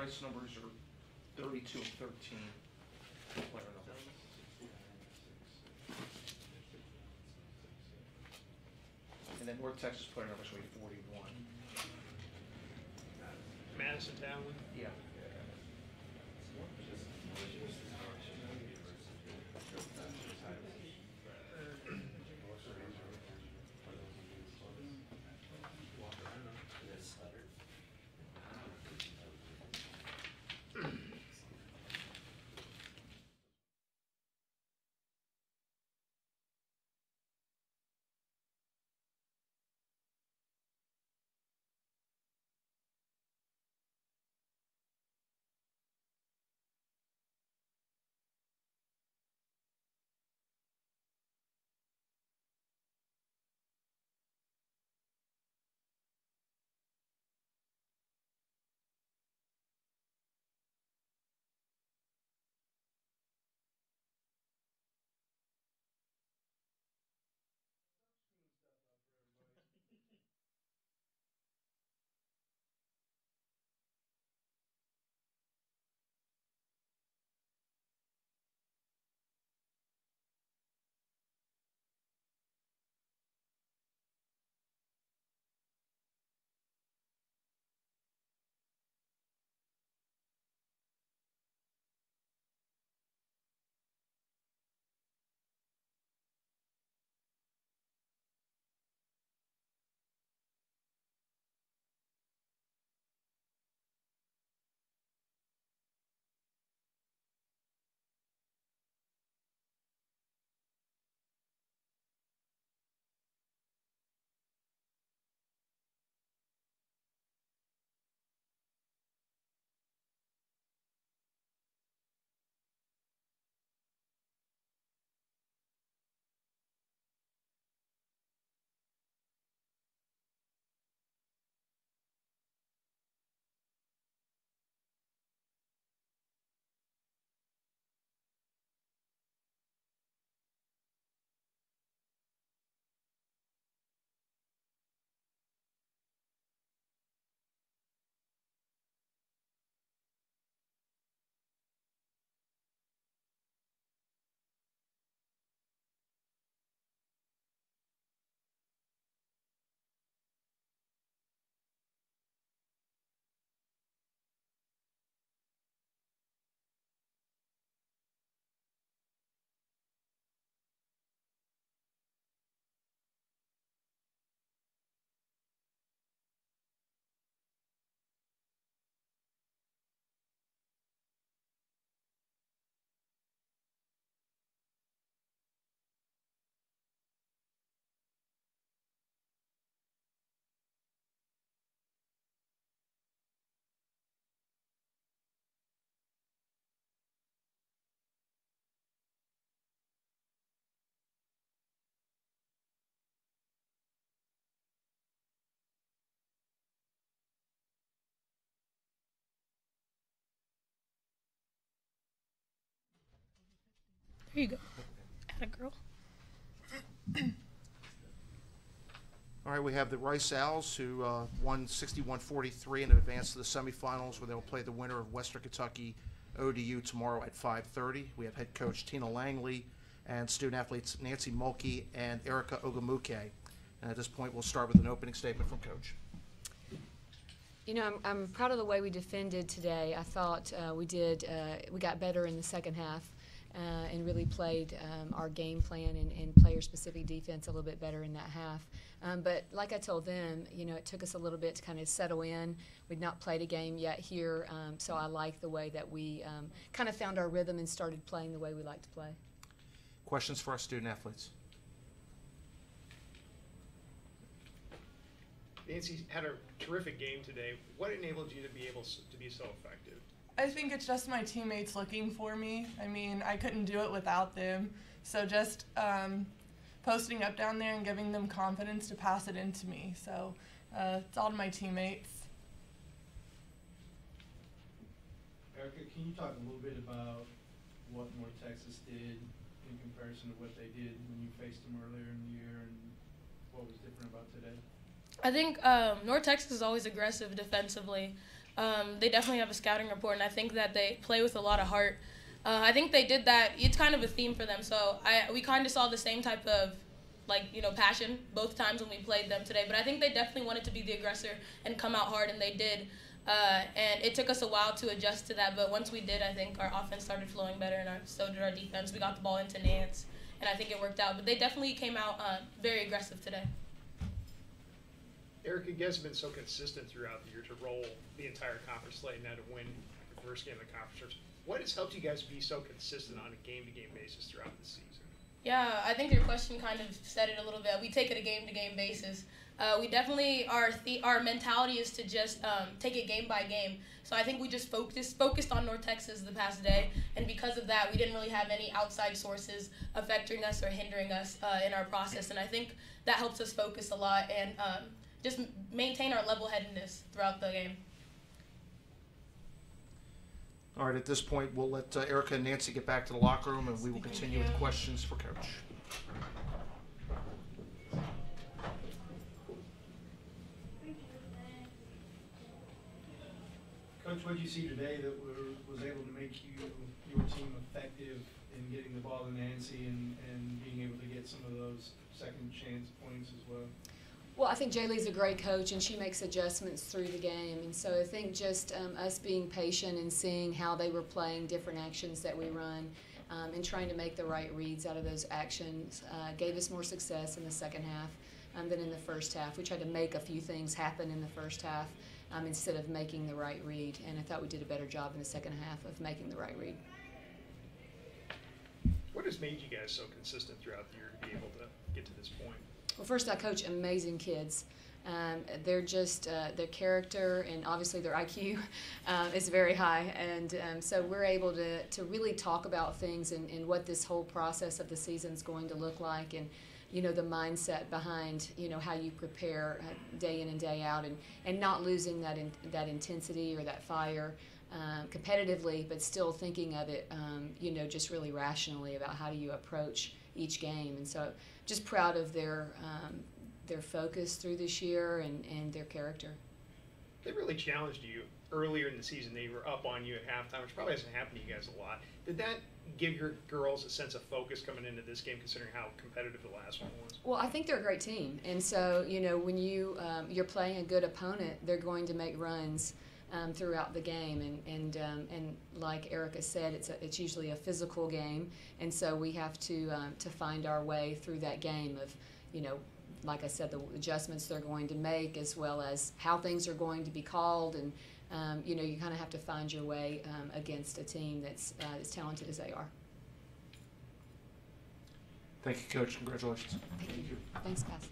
Rice numbers are 32 and 13 player numbers. And then North Texas player numbers will be 41. Madison Dowling. Yeah. There you go. Atta girl. All right, we have the Rice Owls, who won 61-43 and advanced to the semifinals, where they'll play the winner of Western Kentucky ODU tomorrow at 5:30. We have head coach Tina Langley and student athletes Nancy Mulkey and Erica Ogamuke. And at this point, we'll start with an opening statement from Coach. You know, I'm proud of the way we defended today. I thought we got better in the second half and really played our game plan and player-specific defense a little bit better in that half. But like I told them, you know, it took us a little bit to kind of settle in. We'd not played a game yet here, so I like the way that we kind of found our rhythm and started playing the way we like to play. Questions for our student athletes? Nancy had a terrific game today. What enabled you to be able to be so effective? I think it's just my teammates looking for me. I mean, I couldn't do it without them. So just posting up down there and giving them confidence to pass it into me. So it's all to my teammates. Erica, can you talk a little bit about what North Texas did in comparison to what they did when you faced them earlier in the year, and what was different about today? I think North Texas is always aggressive defensively. They definitely have a scouting report, and I think that they play with a lot of heart. I think they did that. It's kind of a theme for them. So we kind of saw the same type of passion both times when we played them today. But I think they definitely wanted to be the aggressor and come out hard, and they did. And it took us a while to adjust to that. But once we did, I think our offense started flowing better, and so did our defense. We got the ball into Nance, and I think it worked out. But they definitely came out very aggressive today. Erica, you guys have been so consistent throughout the year to roll the entire conference slate and now to win the first game of the conference. What has helped you guys be so consistent on a game-to-game basis throughout the season? Yeah, I think your question kind of said it a little bit. We take it a game-to-game basis. We definitely, our mentality is to just take it game by game. So I think we just focused on North Texas the past day, and because of that, we didn't really have any outside sources affecting us or hindering us in our process. And I think that helps us focus a lot and just maintain our level-headedness throughout the game. All right, at this point, we'll let Erica and Nancy get back to the locker room, and we will continue with questions for Coach. Coach, what did you see today that was able to make your team effective in getting the ball to Nancy and being able to get some of those second chance points as well? Well, I think Jaylee's a great coach, and she makes adjustments through the game. And so I think just us being patient and seeing how they were playing different actions that we run and trying to make the right reads out of those actions gave us more success in the second half than in the first half. We tried to make a few things happen in the first half instead of making the right read. And I thought we did a better job in the second half of making the right read. What has made you guys so consistent throughout the year to be able to get to this point? Well, first, I coach amazing kids. They're just, their character and obviously their IQ is very high. And so we're able to really talk about things and what this whole process of the season is going to look like, and, you know, the mindset behind, you know, how you prepare day in and day out, and not losing that intensity or that fire competitively, but still thinking of it, you know, just really rationally about how do you approach each game. And so just proud of their focus through this year and their character. They really challenged you earlier in the season. They were up on you at halftime, which probably hasn't happened to you guys a lot. Did that give your girls a sense of focus coming into this game, considering how competitive the last one was? Well, I think they're a great team, and so, you know, when you're playing a good opponent, they're going to make runs throughout the game, and like Erica said, it's usually a physical game, and so we have to find our way through that game of, you know, like I said, the adjustments they're going to make, as well as how things are going to be called, and you know, you kind of have to find your way against a team that's as talented as they are. Thank you, Coach. Congratulations. Thank you. Thanks, guys.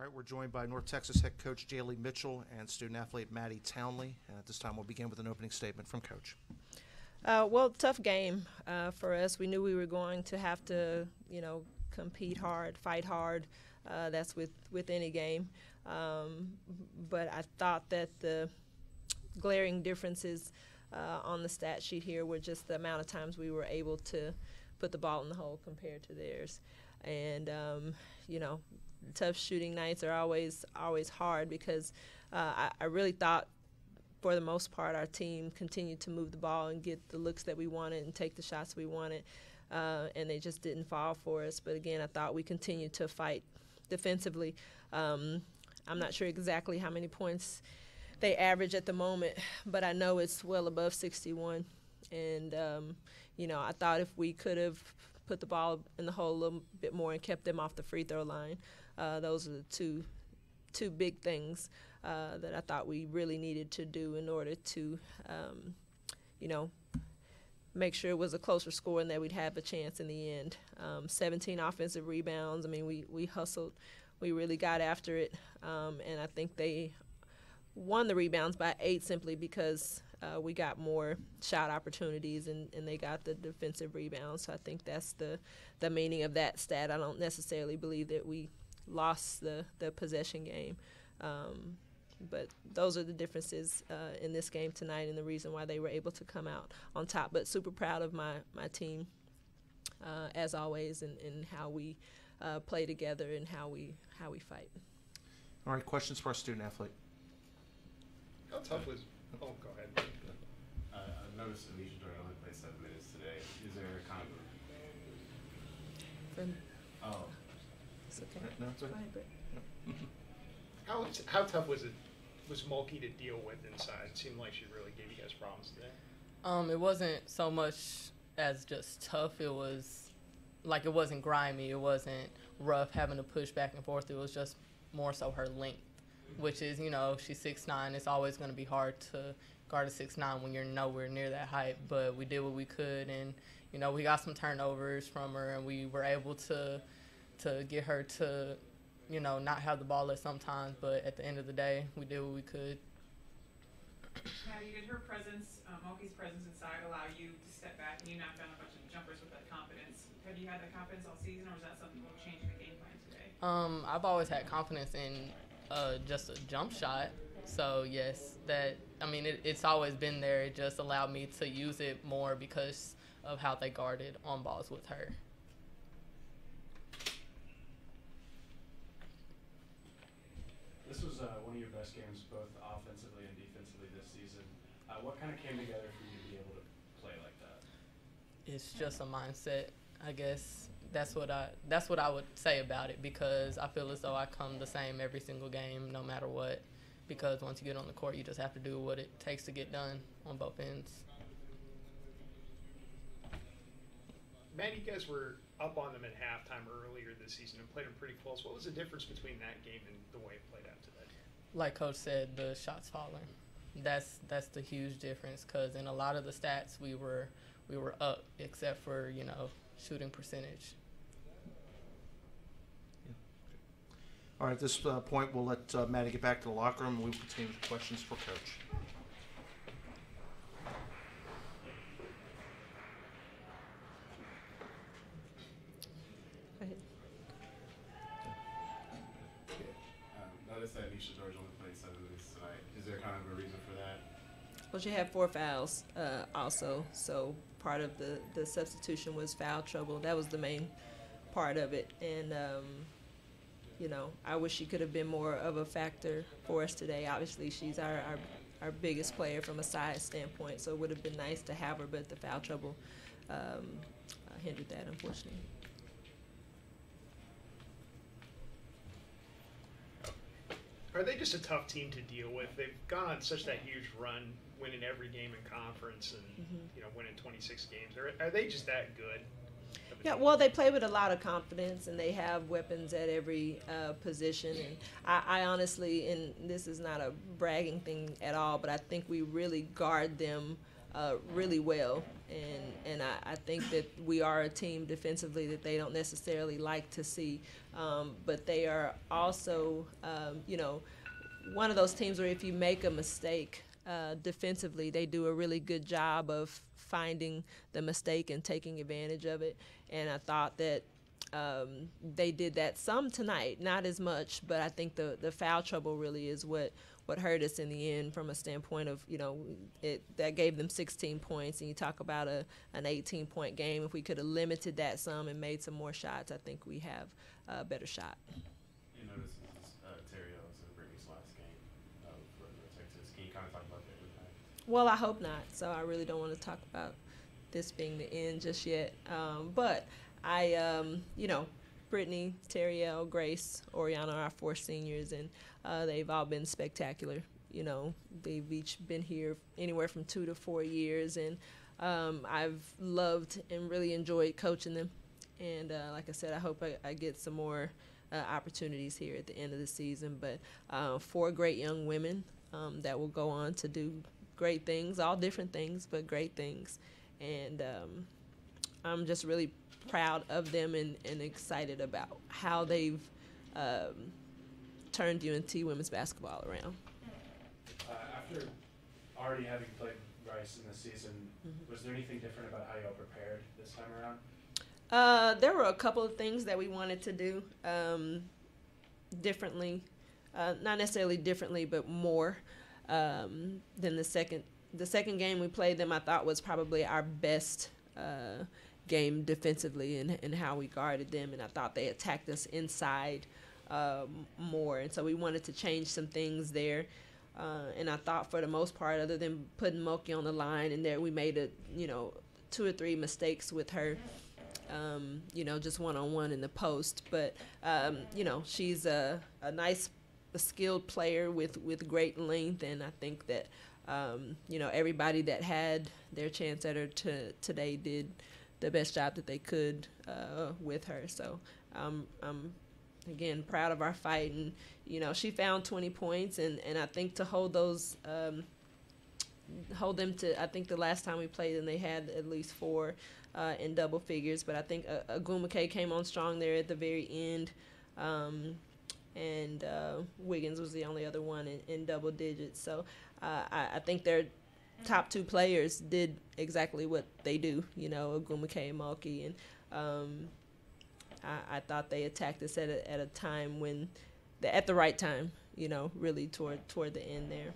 right, we're joined by North Texas head coach Jaylee Mitchell and student athlete Maddie Townley. And at this time, we'll begin with an opening statement from Coach. Well, tough game for us. We knew we were going to have to, compete hard, fight hard. That's with any game. But I thought that the glaring differences on the stat sheet here were just the amount of times we were able to put the ball in the hole compared to theirs. And, tough shooting nights are always hard because I really thought for the most part our team continued to move the ball and get the looks that we wanted and take the shots we wanted, and they just didn't fall for us. But again, I thought we continued to fight defensively. I'm not sure exactly how many points they average at the moment, but I know it's well above 61. And, I thought if we could have put the ball in the hole a little bit more and kept them off the free throw line, those are the two big things that I thought we really needed to do in order to, make sure it was a closer score and that we'd have a chance in the end. 17 offensive rebounds. I mean, we hustled. We really got after it. And I think they won the rebounds by 8 simply because we got more shot opportunities and they got the defensive rebounds. So I think that's the meaning of that stat. I don't necessarily believe that we lost the possession game. But those are the differences in this game tonight and the reason why they were able to come out on top. But super proud of my team, as always, and how we play together and how we fight. All right, questions for our student athlete. How tough was? Oh, go ahead. I noticed Anisha Jordan only played 7 minutes today. Is there kind of Oh. It's okay. No, it's okay. Go ahead, Britt. How tough was Mulkey to deal with inside? It seemed like she really gave you guys problems today. It wasn't so much as just tough. It was like it wasn't grimy. It wasn't rough having to push back and forth. It was just more so her length, which is, she's 6'9". It's always going to be hard to guard a 6'9" when you're nowhere near that height. But we did what we could, and, we got some turnovers from her, and we were able to get her to, not have the ball at sometimes. But at the end of the day, we did what we could. Maddie, did her presence, Mulkey's presence inside allow you to step back and you knock down a bunch of jumpers with that confidence? Have you had that confidence all season, or is that something that will change in the game plan today? I've always had confidence in just a jump shot. So, yes, it's always been there. It just allowed me to use it more because of how they guarded on balls with her. This was one of your best games, both offensively and defensively this season. What kind of came together for you to be able to play like that? It's just a mindset, I guess. That's what I would say about it, because I feel as though I come the same every single game, no matter what. Because once you get on the court, you just have to do what it takes to get done on both ends. Matt, you guys were up on them at halftime earlier this season and played them pretty close. What was the difference between that game and the way it played out today? Like Coach said, the shots falling. That's the huge difference, because in a lot of the stats we were up, except for shooting percentage. All right, at this point, we'll let Maddie get back to the locker room, and we will continue with questions for Coach. Notice that Anisha George only played 7 minutes tonight. Is there kind of a reason for that? Well, she had 4 fouls also, so part of the substitution was foul trouble. That was the main part of it, and I wish she could have been more of a factor for us today. Obviously, she's our biggest player from a size standpoint, so it would have been nice to have her, but the foul trouble hindered that, unfortunately. Are they just a tough team to deal with? They've gone on such that huge run, winning every game in conference and winning 26 games. Are they just that good? Yeah, well, they play with a lot of confidence, and they have weapons at every position. And I honestly, and this is not a bragging thing at all, but I think we really guard them really well, and I think that we are a team defensively that they don't necessarily like to see, but they are also, one of those teams where if you make a mistake defensively, they do a really good job of finding the mistake and taking advantage of it, and I thought that they did that some tonight, not as much, but I think the foul trouble really is what hurt us in the end from a standpoint of, that gave them 16 points, and you talk about an 18-point game. If we could have limited that some and made some more shots, I think we have a better shot. You noticed this is Terrio and Brittany's last game for Texas. Can you kind of talk about that impact? Well, I hope not, so I really don't want to talk about this being the end just yet. But I, Brittany, Terriel, Grace, Oriana are our 4 seniors, and they've all been spectacular. They've each been here anywhere from 2 to 4 years, and I've loved and really enjoyed coaching them. And like I said, I hope I get some more opportunities here at the end of the season. But 4 great young women that will go on to do great things, all different things, but great things. And I'm just really proud of them and excited about how they've turned UNT women's basketball around. After already having played Rice in the season, was there anything different about how you all prepared this time around? There were a couple of things that we wanted to do differently, not necessarily differently, but more than the second. The second game we played them, I thought, was probably our best game defensively and how we guarded them, and I thought they attacked us inside more, and so we wanted to change some things there. And I thought for the most part, other than putting Moki on the line, and there we made 2 or 3 mistakes with her, just one-on-one in the post. But she's a nice, skilled player with great length, and I think that everybody that had their chance at her today did the best job that they could with her. So I'm again proud of our fight, and she found 20 points, and I think to hold them to, I think the last time we played them they had at least 4 in double figures, but I think Agumake came on strong there at the very end, and Wiggins was the only other one in double digits. So I think their top 2 players did exactly what they do, Agumake and Malky, and I thought they attacked us at a time when, at the right time, really toward the end there.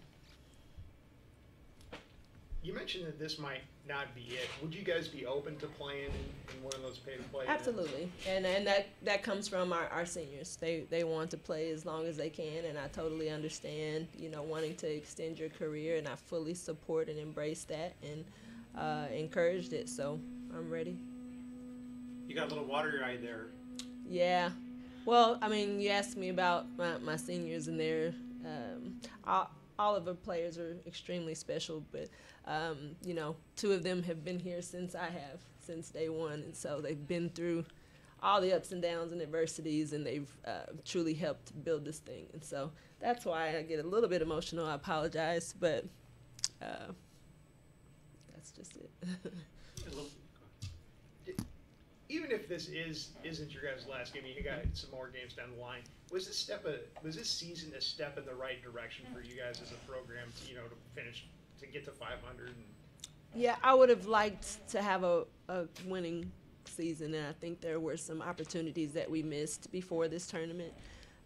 You mentioned that this might not be it. Would you guys be open to playing in one of those pay-to-play events? Absolutely, and that comes from our seniors. They want to play as long as they can, and I totally understand, wanting to extend your career, and I fully support and embrace that and encouraged it, so I'm ready. You got a little watery-eye there. Yeah. Well, I mean, you asked me about my seniors, and they're all of the players are extremely special, but 2 of them have been here since day one, and so they've been through all the ups and downs and adversities, and they've truly helped build this thing, and so that's why I get a little bit emotional. I apologize, but that's just it. Even if this isn't your guys' last game, you got some more games down the line. Was this season a step in the right direction for you guys as a program to get to 500? Yeah, I would have liked to have a winning season, and I think there were some opportunities that we missed before this tournament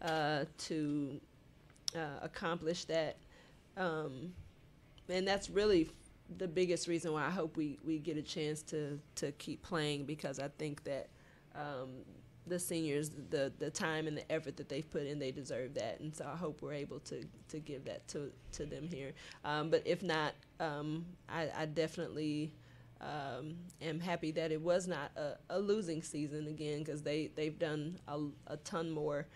to accomplish that, and that's really the biggest reason why I hope we get a chance to keep playing, because I think that the seniors, the time and the effort that they've put in, they deserve that, and so I hope we're able to give that to them here. But if not, I definitely am happy that it was not a losing season again, because they've done a ton more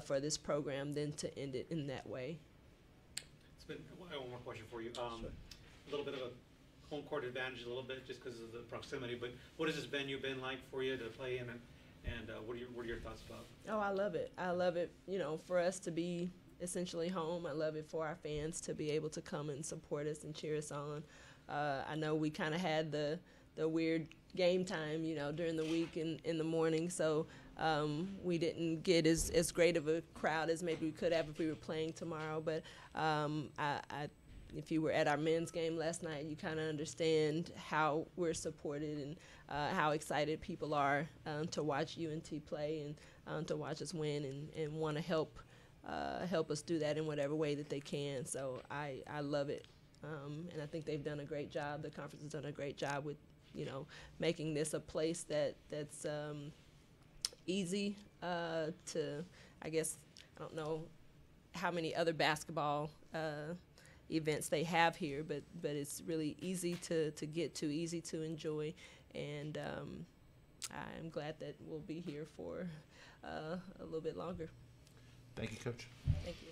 for this program than to end it in that way. It's been one more question for you. Sure. A little bit of a home court advantage, a little bit just because of the proximity. But what has this venue been like for you to play in, and what are your thoughts about? Oh, I love it. I love it. For us to be essentially home. I love it for our fans to be able to come and support us and cheer us on. I know we kind of had the weird game time, during the week in the morning, so we didn't get as great of a crowd as maybe we could have if we were playing tomorrow. But if you were at our men's game last night, you kind of understand how we're supported and how excited people are to watch UNT play and to watch us win and want to help us do that in whatever way that they can. So I love it, and I think they've done a great job. The conference has done a great job with making this a place that's easy to, I guess, I don't know how many other basketball events they have here, but it's really easy to get to, easy to enjoy, and I'm glad that we'll be here for a little bit longer. Thank you, Coach. Thank you.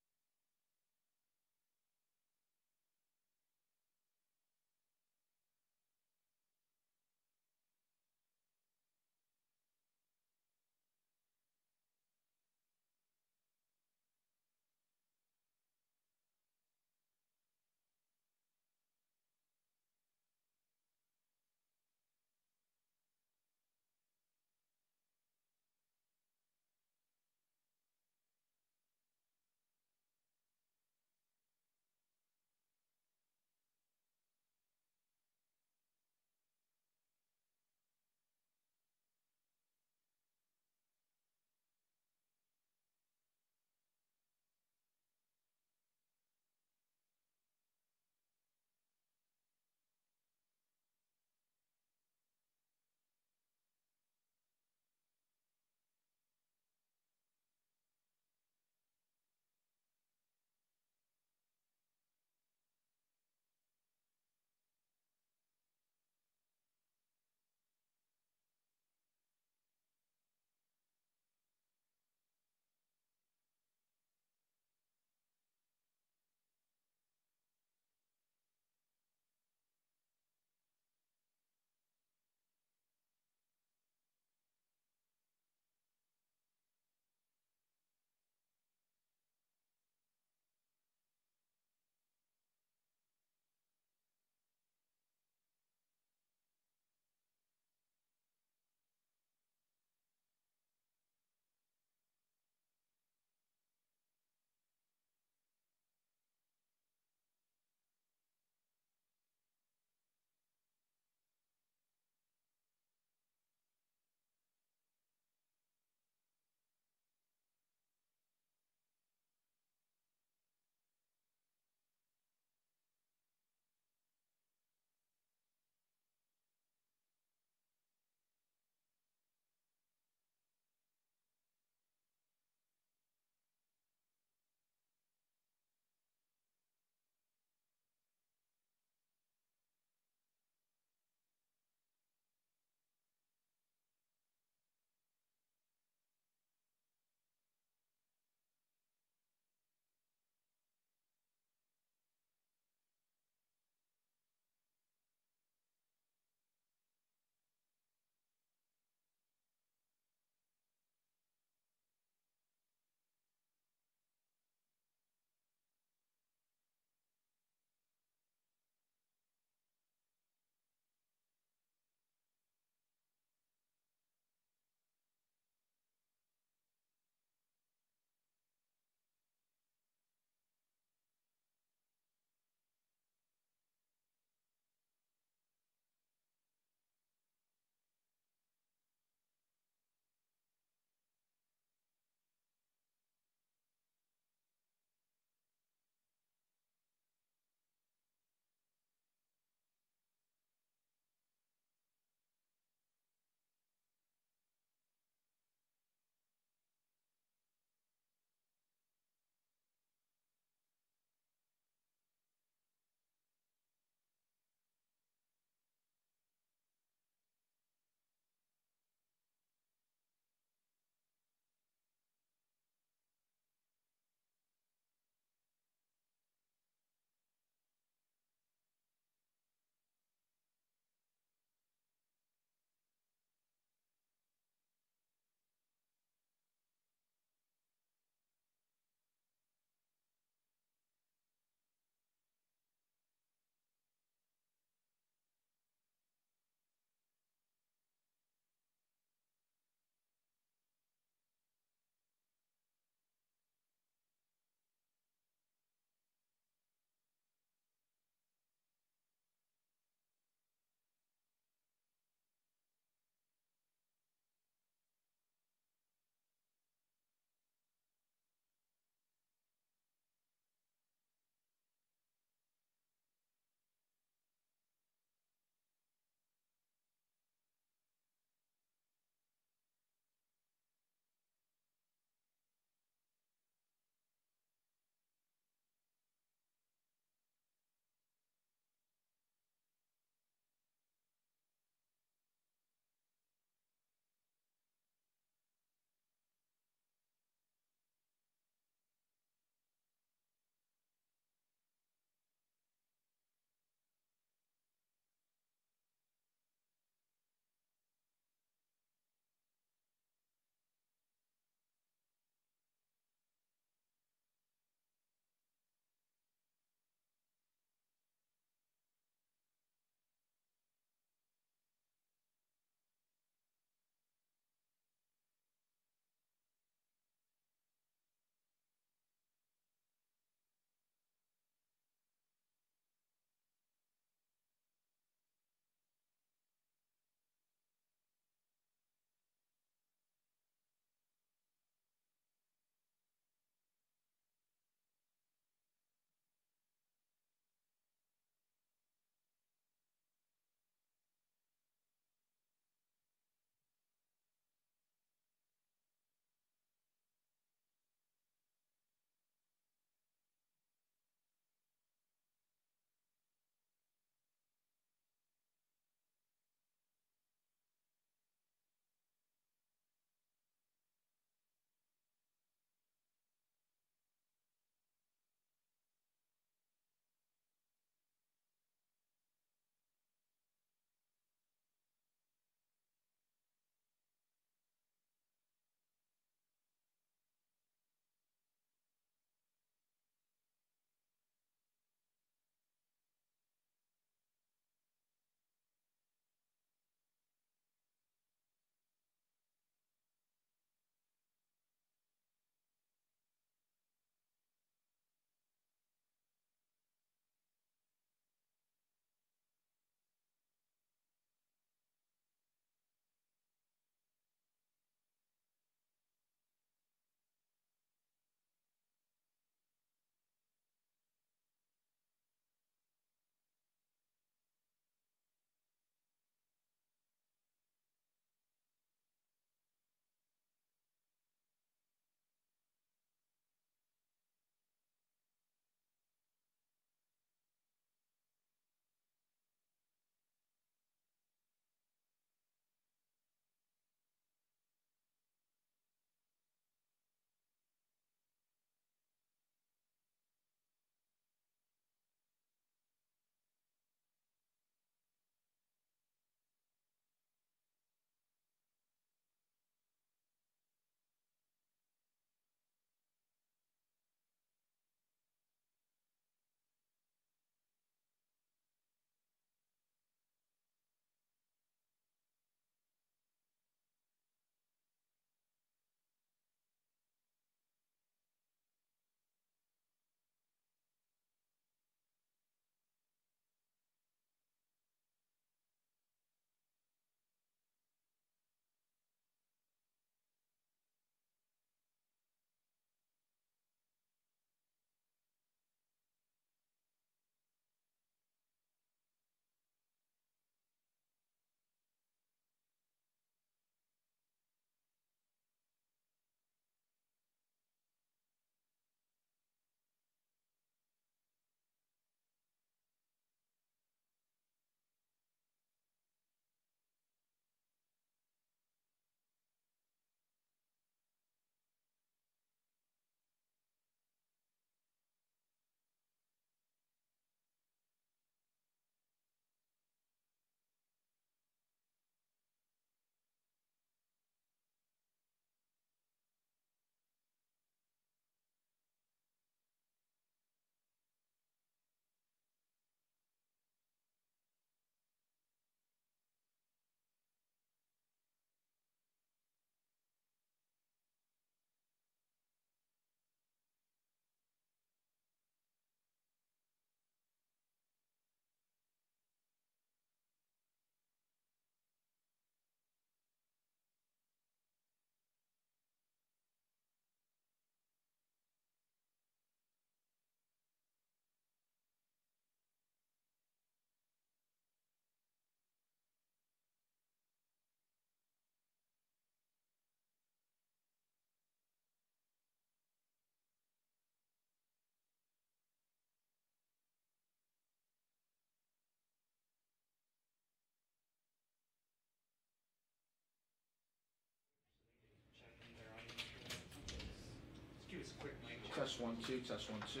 1 2. Test 1 2.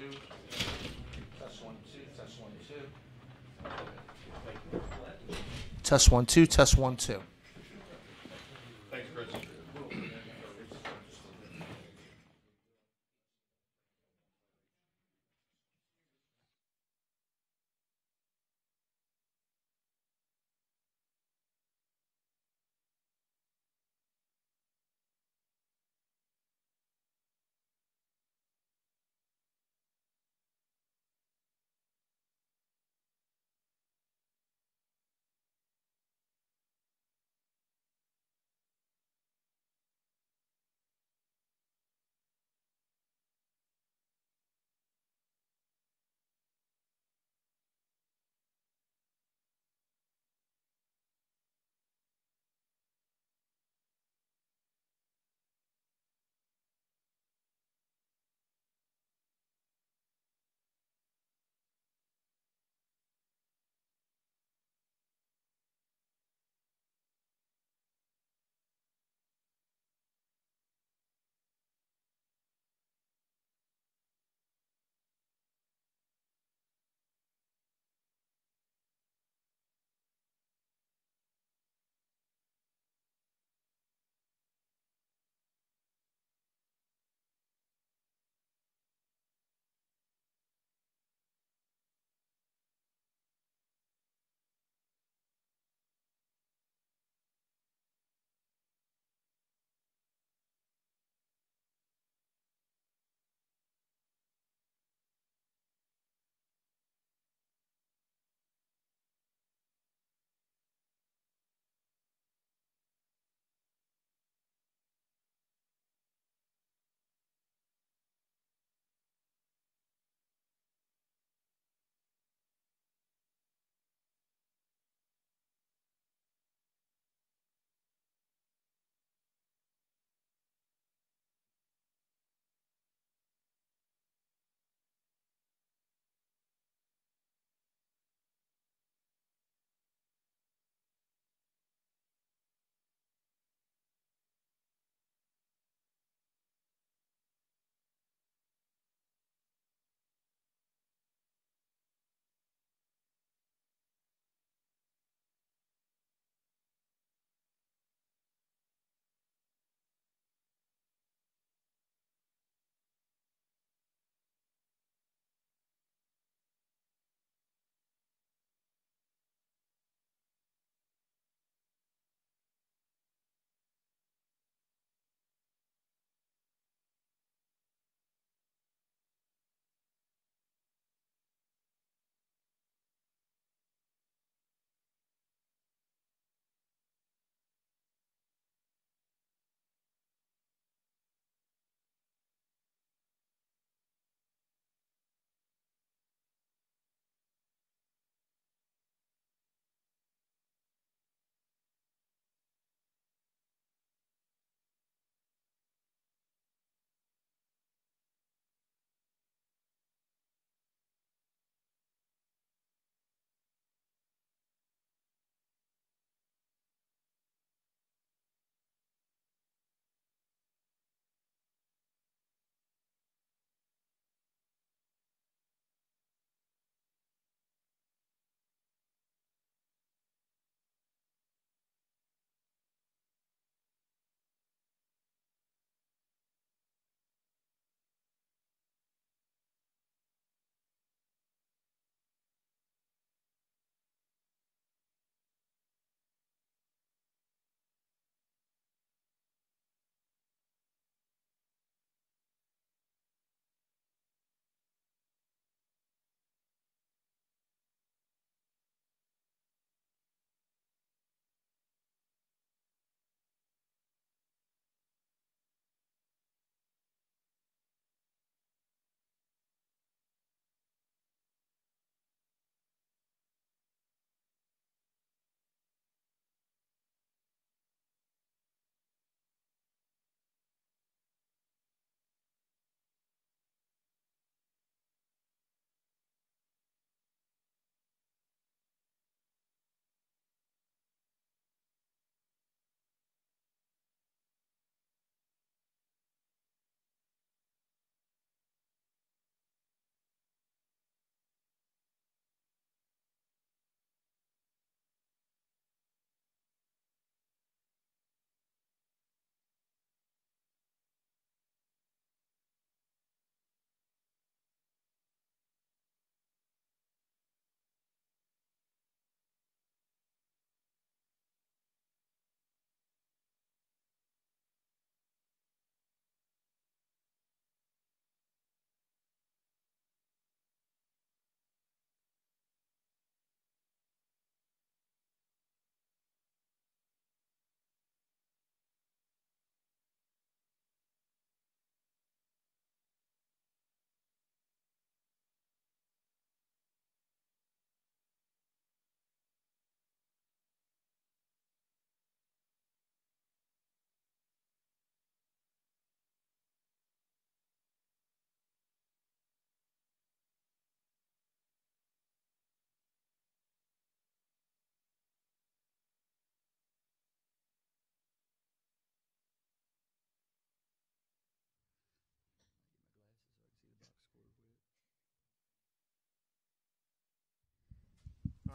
Test 1 2. Test 1 2. Test 1 2. Test 1 2. Thanks, Chris.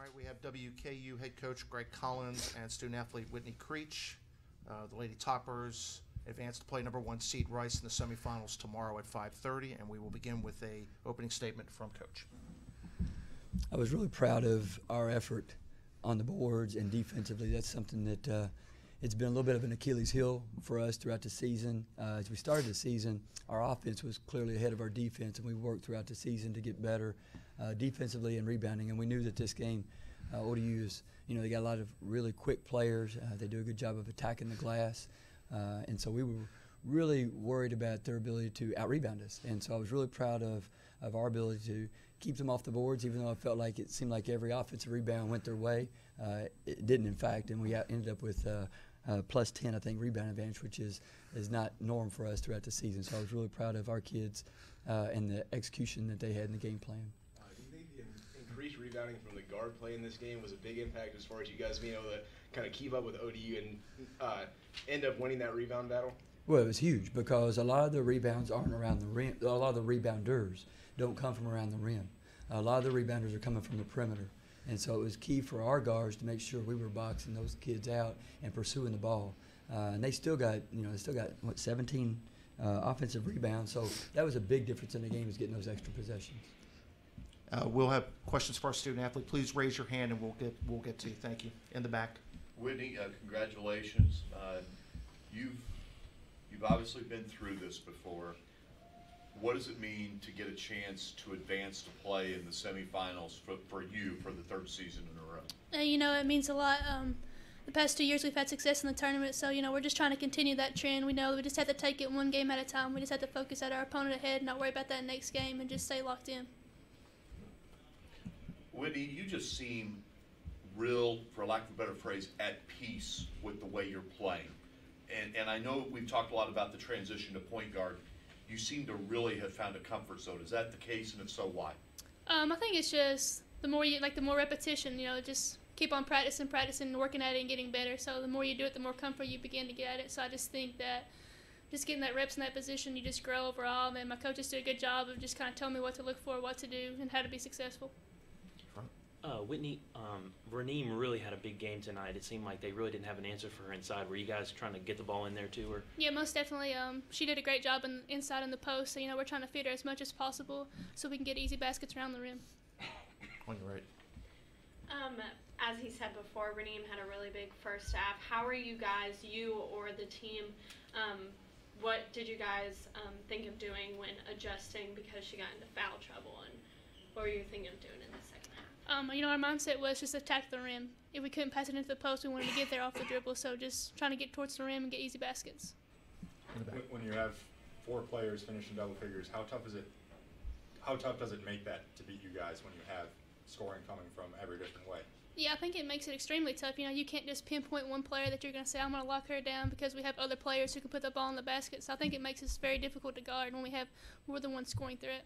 right, we have WKU head coach Greg Collins and student athlete Whitney Creech. The Lady Toppers advance to play number 1 seed Rice in the semifinals tomorrow at 5:30, and we will begin with a opening statement from Coach. I was really proud of our effort on the boards and defensively. That's something that it's been a little bit of an Achilles heel for us throughout the season. As we started the season, our offense was clearly ahead of our defense, and we worked throughout the season to get better defensively and rebounding. And we knew that this game, ODU is, they got a lot of really quick players. They do a good job of attacking the glass. And so we were really worried about their ability to out-rebound us. And so I was really proud of our ability to keep them off the boards, even though I felt like it seemed like every offensive rebound went their way. It didn't, in fact, and we ended up with plus 10, I think, rebound advantage, which is not norm for us throughout the season. So I was really proud of our kids and the execution that they had in the game plan. Do you think the increased rebounding from the guard play in this game was a big impact as far as you guys being able to kind of keep up with ODU and end up winning that rebound battle? Well, it was huge because a lot of the rebounds aren't around the rim. A lot of the rebounders don't come from around the rim. A lot of the rebounders are coming from the perimeter. And so it was key for our guards to make sure we were boxing those kids out and pursuing the ball. And they still got, 17 offensive rebounds. So that was a big difference in the game, is getting those extra possessions. We'll have questions for our student athlete. Please raise your hand and we'll get to you. Thank you. In the back. Whitney, congratulations. You've obviously been through this before. What does it mean to get a chance to advance to play in the semifinals for you for the 3rd season in a row? It means a lot. The past 2 years we've had success in the tournament, so, we're just trying to continue that trend. We know we just have to take it one game at a time. We just have to focus at our opponent ahead, not worry about that next game, and just stay locked in. Whitney, you just seem real, for lack of a better phrase, at peace with the way you're playing. And I know we've talked a lot about the transition to point guard. You seem to really have found a comfort zone. Is that the case, and if so, why? I think it's just the more repetition, just keep on practicing and working at it and getting better. So the more you do it, the more comfort you begin to get at it. So I just think that just getting that reps in that position, you just grow overall. And my coaches do a good job of just kind of telling me what to look for, what to do, and how to be successful. Whitney, Raneem really had a big game tonight. It seemed like they really didn't have an answer for her inside. Were you guys trying to get the ball in there too? Or? Yeah, most definitely. She did a great job inside in the post. So, we're trying to feed her as much as possible so we can get easy baskets around the rim. On your right. As he said before, Raneem had a really big first half. How are you guys, you or the team, what did you guys think of doing when adjusting because she got into foul trouble, and what were you thinking of doing in the second half? Our mindset was just attack the rim. If we couldn't pass it into the post, we wanted to get there off the dribble, so just trying to get towards the rim and get easy baskets. When you have 4 players finishing double figures, how tough does it make that to beat you guys when you have scoring coming from every different way? Yeah, I think it makes it extremely tough. You can't just pinpoint one player that you're going to say, I'm going to lock her down, because we have other players who can put the ball in the basket. So I think it makes us very difficult to guard when we have more than one scoring threat.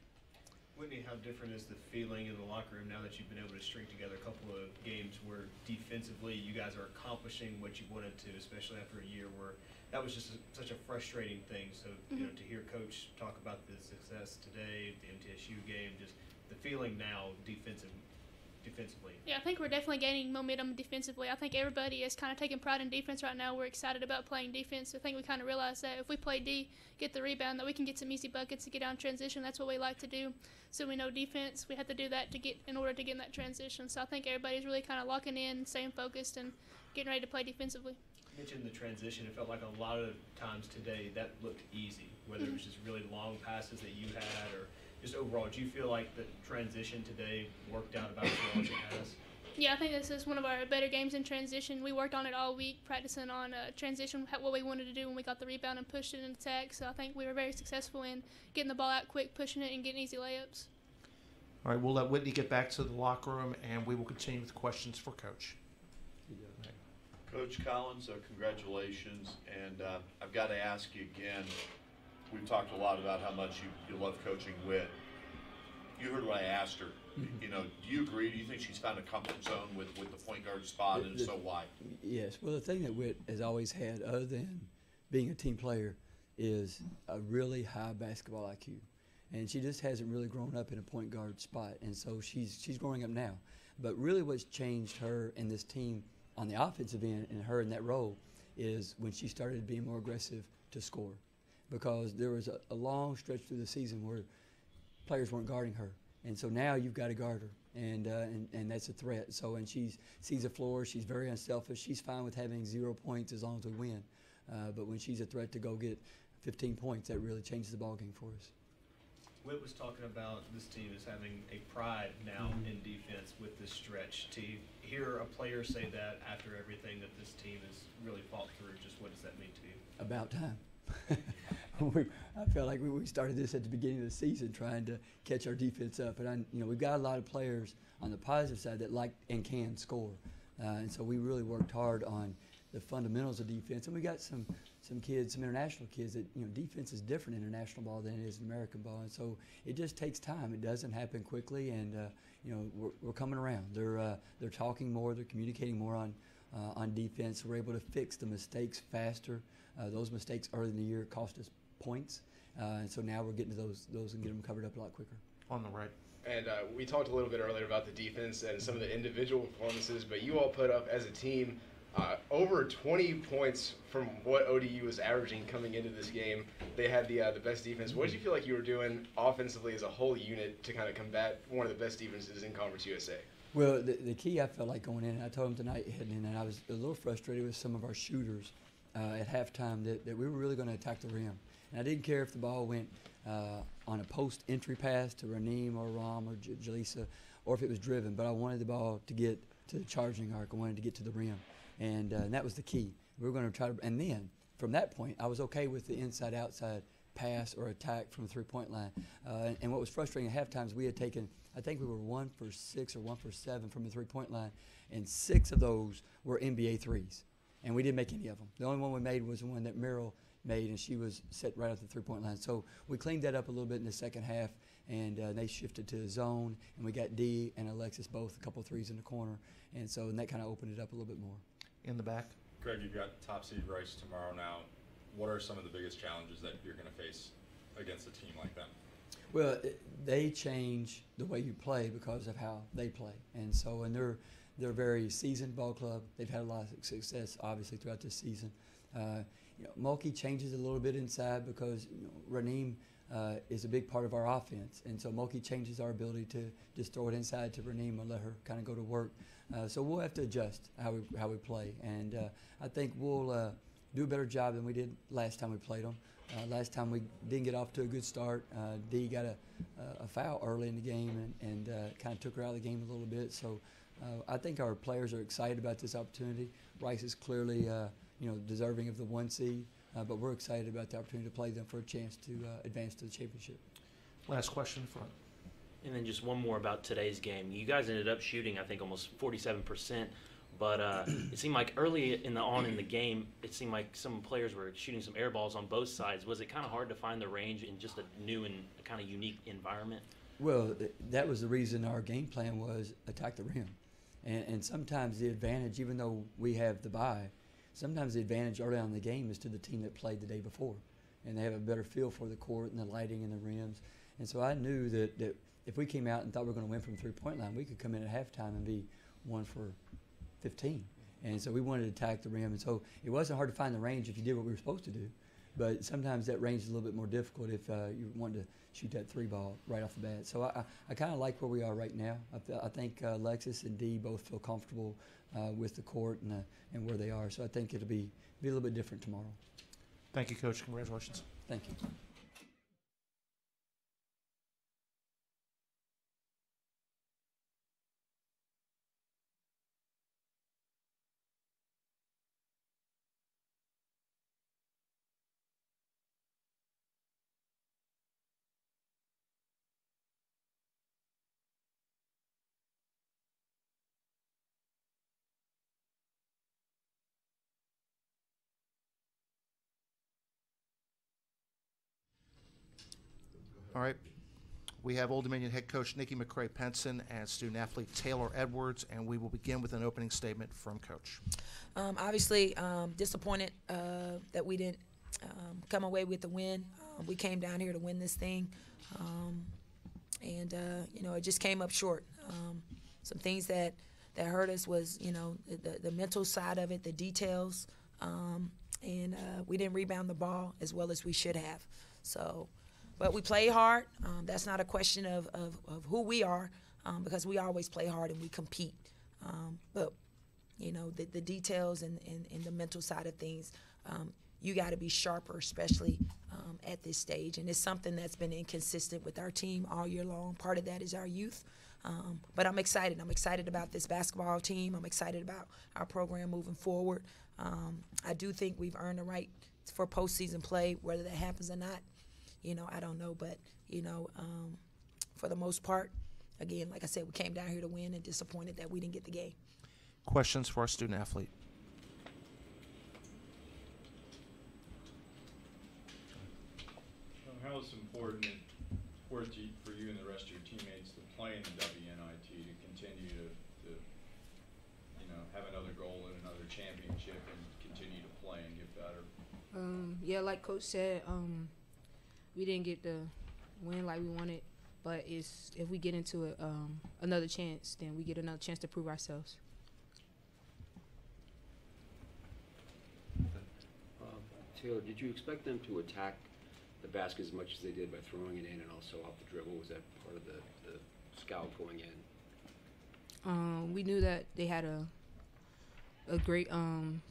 Whitney, how different is the feeling in the locker room now that you've been able to string together a couple of games where defensively you guys are accomplishing what you wanted to, especially after a year where that was just such a frustrating thing. So, to hear Coach talk about the success today, the MTSU game, just the feeling now defensively. Yeah, I think we're definitely gaining momentum defensively. I think everybody is kind of taking pride in defense right now. We're excited about playing defense. I think we kind of realize that if we play D, get the rebound, that we can get some easy buckets to get out in transition. That's what we like to do. So we know defense, we have to do that in order to get in that transition. So I think everybody's really kind of locking in, staying focused, and getting ready to play defensively. You mentioned the transition. It felt like a lot of times today that looked easy, whether it was just really long passes that you had or just overall. Do you feel like the transition today worked out about as well as it has? Yeah, I think this is one of our better games in transition. We worked on it all week, practicing on transition, what we wanted to do when we got the rebound and pushed it in attack. So I think we were very successful in getting the ball out quick, pushing it, and getting easy layups. All right, we'll let Whitney get back to the locker room, and we will continue with questions for Coach. Coach Collins, congratulations. And I've got to ask you again, we've talked a lot about how much you love coaching Whit. You heard what I asked her. Do you agree? Do you think she's found a comfort zone with the point guard spot, and so why? Yes. Well, the thing that Whit has always had, other than being a team player, is a really high basketball IQ. And she just hasn't really grown up in a point guard spot, and so she's growing up now. But really what's changed her and this team on the offensive end and her in that role is when she started being more aggressive to score. Because there was a long stretch through the season where players weren't guarding her. And so now you've got to guard her, and that's a threat. So, and she sees the floor. She's very unselfish. She's fine with having 0 points as long as we win. But when she's a threat to go get 15 points, that really changes the ballgame for us. Whit was talking about this team as having a pride now in defense with this stretch. To hear a player say that after everything that this team has really fought through, just what does that mean to you? About time. I felt like we started this at the beginning of the season, trying to catch our defense up. And we've got a lot of players on the positive side that like and can score, and so we really worked hard on the fundamentals of defense. And we got some kids, some international kids that defense is different in international ball than it is in American ball, and so it just takes time. It doesn't happen quickly, and we're coming around. They're talking more, they're communicating more on defense. We're able to fix the mistakes faster. Those mistakes early in the year cost us points, and so now we're getting to those and get them covered up a lot quicker. On the right. And we talked a little bit earlier about the defense and some of the individual performances, but you all put up as a team over 20 points from what ODU was averaging coming into this game. They had the best defense. What did you feel like you were doing offensively as a whole unit to kind of combat one of the best defenses in Conference USA? Well, the key I felt like going in, and I told them tonight heading in, and I was a little frustrated with some of our shooters at halftime that we were really going to attack the rim. And I didn't care if the ball went on a post entry pass to Raneem or Ram or Jaleesa, or if it was driven, but I wanted the ball to get to the charging arc. I wanted to get to the rim. And that was the key. We were going to try to, and then from that point, I was okay with the inside-outside pass or attack from the three-point line. And what was frustrating at halftime is we had taken, I think we were 1 for 6 or 1 for 7 from the three-point line, and 6 of those were NBA threes. And we didn't make any of them. The only one we made was the one that Merrill made, and she was set right at the three-point line. So we cleaned that up a little bit in the second half, and they shifted to zone, and we got Dee and Alexis both a couple threes in the corner, and that kind of opened it up a little bit more. In the back. Greg, you've got top seed Rice tomorrow now. What are some of the biggest challenges that you're going to face against a team like them? Well, they change the way you play because of how they play, and they're a very seasoned ball club. They've had a lot of success, obviously, throughout this season. Mulkey changes a little bit inside because Raneem is a big part of our offense, and so Mulkey changes our ability to just throw it inside to Raneem and let her kind of go to work. So we'll have to adjust how we play, and I think we'll do a better job than we did last time we played them. Last time we didn't get off to a good start. Dee got a foul early in the game and kind of took her out of the game a little bit. So I think our players are excited about this opportunity. Rice is clearly deserving of the 1 seed, but we're excited about the opportunity to play them for a chance to advance to the championship. Last question front. And then just one more about today's game. You guys ended up shooting, I think, almost 47%. But it seemed like early in the game, it seemed like some players were shooting some air balls on both sides. Was it kind of hard to find the range in just a new and kind of unique environment? Well, that was the reason our game plan was attack the rim. And sometimes the advantage, even though we have the bye, sometimes the advantage early on in the game is to the team that played the day before. And they have a better feel for the court and the lighting and the rims. And so I knew that if we came out and thought we were going to win from the three-point line, we could come in at halftime and be 1 for 15. And so we wanted to attack the rim. And so it wasn't hard to find the range if you did what we were supposed to do. But sometimes that range is a little bit more difficult if you wanted to shoot that 3 ball right off the bat. So I kind of like where we are right now. I think Alexis and Dee both feel comfortable with the court and where they are. So I think it'll be a little bit different tomorrow. Thank you, Coach. Congratulations. Thank you. All right. We have Old Dominion head coach Nikki McCray-Penson and student athlete Taylor Edwards, and we will begin with an opening statement from Coach. Obviously, disappointed that we didn't come away with the win. We came down here to win this thing, and it just came up short. Some things that hurt us was, you know, the mental side of it, the details, and we didn't rebound the ball as well as we should have. So, but we played hard. That's not a question of who we are, because we always play hard and we compete. But, you know, the details and the mental side of things, you got to be sharper, especially at this stage. And it's something that's been inconsistent with our team all year long. Part of that is our youth. But I'm excited. I'm excited about this basketball team. I'm excited about our program moving forward. I do think we've earned the right for postseason play. Whether that happens or not, you know, I don't know. But, you know, for the most part, again, like I said, we came down here to win and disappointed that we didn't get the game. Questions for our student athlete? How is it important for you and the rest of your teammates to play in the WNIT to continue to you know, have another goal and another championship and continue to play and get better? Yeah, like Coach said, we didn't get the win like we wanted, but if we get into it, another chance, then we get another chance to prove ourselves. Taylor, did you expect them to attack the basket as much as they did by throwing it in and also off the dribble? Was that part of the scout going in? We knew that they had a great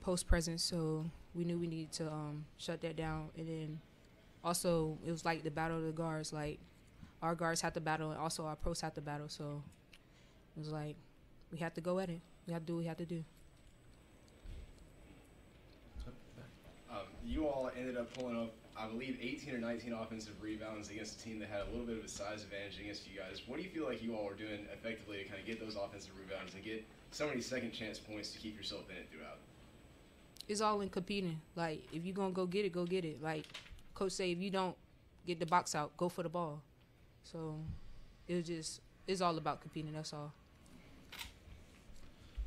post presence, so we knew we needed to shut that down. And then also it was like the battle of the guards. Like our guards had to battle, and also our pros had to battle. So it was like we had to go at it. We had to do what we had to do. You all ended up pulling up, I believe, 18 or 19 offensive rebounds against a team that had a little bit of a size advantage against you guys. What do you feel like you all are doing effectively to kind of get those offensive rebounds and get so many second chance points to keep yourself in it throughout? It's all in competing. Like, if you're going to go get it, go get it. Like Coach say, if you don't get the box out, go for the ball. So it's all about competing, that's all.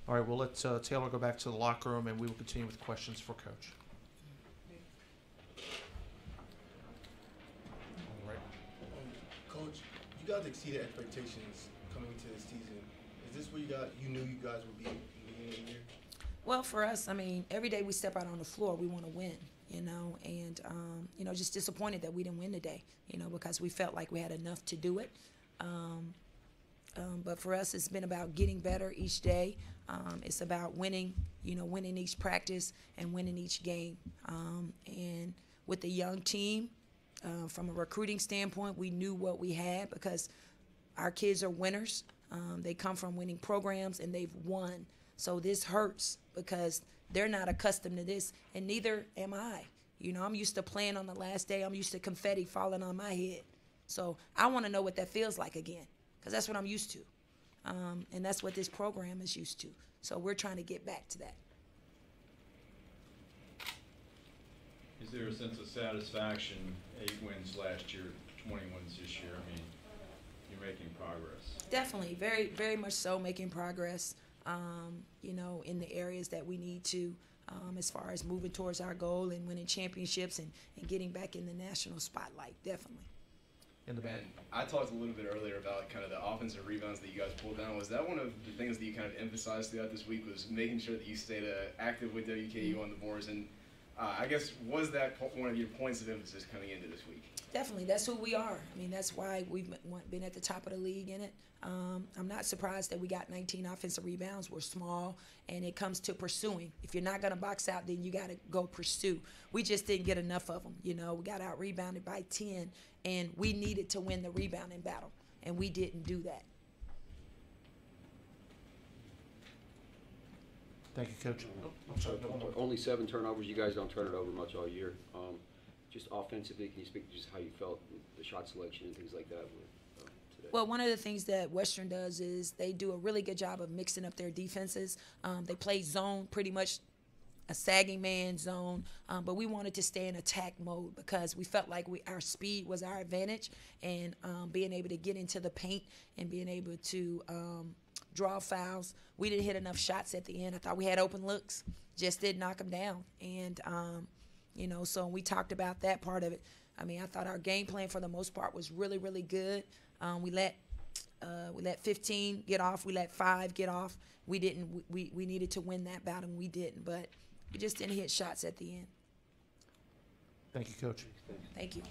All right, we'll let Taylor go back to the locker room, and we will continue with questions for Coach. Coach, you guys exceeded expectations coming into this season. Is this where you knew you guys would be in the beginning of the year? Well, for us, I mean, every day we step out on the floor, we want to win, you know, and, you know, just disappointed that we didn't win today, you know, because we felt like we had enough to do it. But for us, it's been about getting better each day. It's about winning, you know, winning each practice and winning each game. And with the young team, from a recruiting standpoint, we knew what we had because our kids are winners. They come from winning programs, and they've won. So this hurts because they're not accustomed to this, and neither am I. You know, I'm used to playing on the last day. I'm used to confetti falling on my head. So I want to know what that feels like again because that's what I'm used to. And that's what this program is used to. So we're trying to get back to that. Is there a sense of satisfaction, 8 wins last year, 20 wins this year? I mean, you're making progress. Definitely, very, very much so making progress, you know, in the areas that we need to as far as moving towards our goal and winning championships and getting back in the national spotlight, definitely. In the back. And I talked a little bit earlier about kind of the offensive rebounds that you guys pulled down. Was that one of the things that you kind of emphasized throughout this week was making sure that you stayed active with WKU on the boards? And I guess, was that one of your points of emphasis coming into this week? Definitely. That's who we are. I mean, that's why we've been at the top of the league in it. I'm not surprised that we got 19 offensive rebounds. We're small, and it comes to pursuing. If you're not going to box out, then you got to go pursue. We just didn't get enough of them. You know, we got out-rebounded by 10, and we needed to win the rebounding battle, and we didn't do that. Thank you, Coach. Only 7 turnovers. You guys don't turn it over much all year. Just offensively, can you speak to just how you felt with the shot selection and things like that today? Well, one of the things that Western does is they do a really good job of mixing up their defenses. They play zone, pretty much a sagging man zone, but we wanted to stay in attack mode because we felt like our speed was our advantage, and being able to get into the paint and being able to draw fouls. We didn't hit enough shots at the end. I thought we had open looks, just didn't knock them down. And, you know, so we talked about that part of it. I mean, I thought our game plan for the most part was really, really good. We let We let 15 get off. We let 5 get off. We didn't. We needed to win that battle, and we didn't. But we just didn't hit shots at the end. Thank you, Coach. Thank you.